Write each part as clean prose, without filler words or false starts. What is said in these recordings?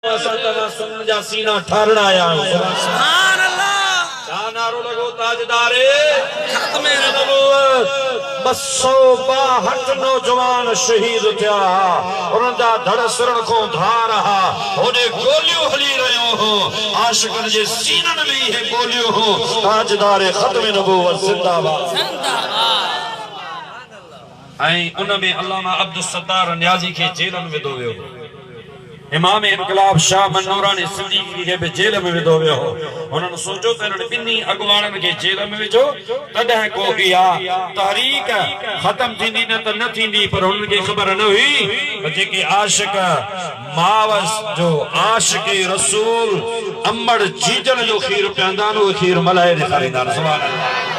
सुन जा सीना ठारण आया हूं। सुभान अल्लाह। क्या नारो लगो ताजदारे खत्मे नबूवत। 262 नौजवान शहीद थिया, उन्हनि जा धड़ सिरण खां धा रहा, होॾे गोलियूं हली रहियूं हो, आशिकनि जे सीननि में इहे गोलियूं हो। ताजदारे खत्मे नबूवत जिंदाबाद जिंदाबाद। ऐं उन में अल्लामा अब्दुल सत्तार नियाज़ी खे जेल में विधो वियो। इमाम इनकलाब शाह मनूरानी सिद्दीकी खे भी जेल में विधो वियो हो। उन्हनि सोचो त इन्हनि ॿिन्ही अॻुवाणनि खे जेल में विझो तॾहिं को इहा तहरीक ख़त्म थींदी, न त न थींदी। पर हुननि खे ख़बर न हुई त जेके आशिक मावस जो आशिक रसूल अमड़ जीजल जो खीर पीअंदा आहिनि, उहे खीर मलाए ॾेखारींदा आहिनि। सुभान अल्लाह।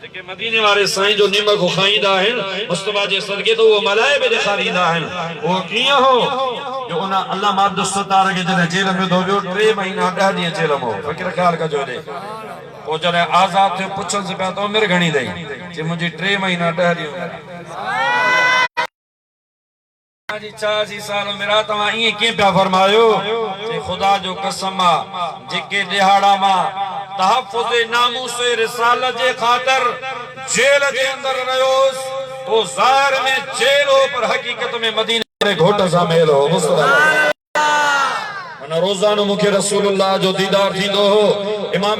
जेके मदीने वारे साईं जो निमक खाईंदा आहिनि, मुस्तफा जे सदके तो वो मलाए भी ॾेखारींदा आहिनि। वो कीअं हो जो उन अल्लामा अब्दुल सत्तार खे जॾहिं जेल में विधो वियो, 3 महीना 10 ॾींहं जेल में हो। फ़िक्र ख़्याल कजो ॾे। पोइ जॾहिं आज़ाद थियो, पुछनि पिया त उमिरि घणी अथई, चई मुंहिंजी 3 महीना 10 ॾींहं। जी 84 साल उमिरि। तव्हां ईअं कीअं पिया फरमायो? चई ख़ुदा जो कसम आहे, जेके ॾिहाड़ा मां तहफ़्फ़ुज़ नामूस रिसालत जे ख़ातिर जेल जे अंदर रहियोसि, तो ज़ाहिर में जेल हो पर हकीकत में मदीने घोट सां मेल हो। मुस्तफ़ा रोज़ानो मूंखे रसूलुल्लाह जो दीदार थींदो हो। इमाम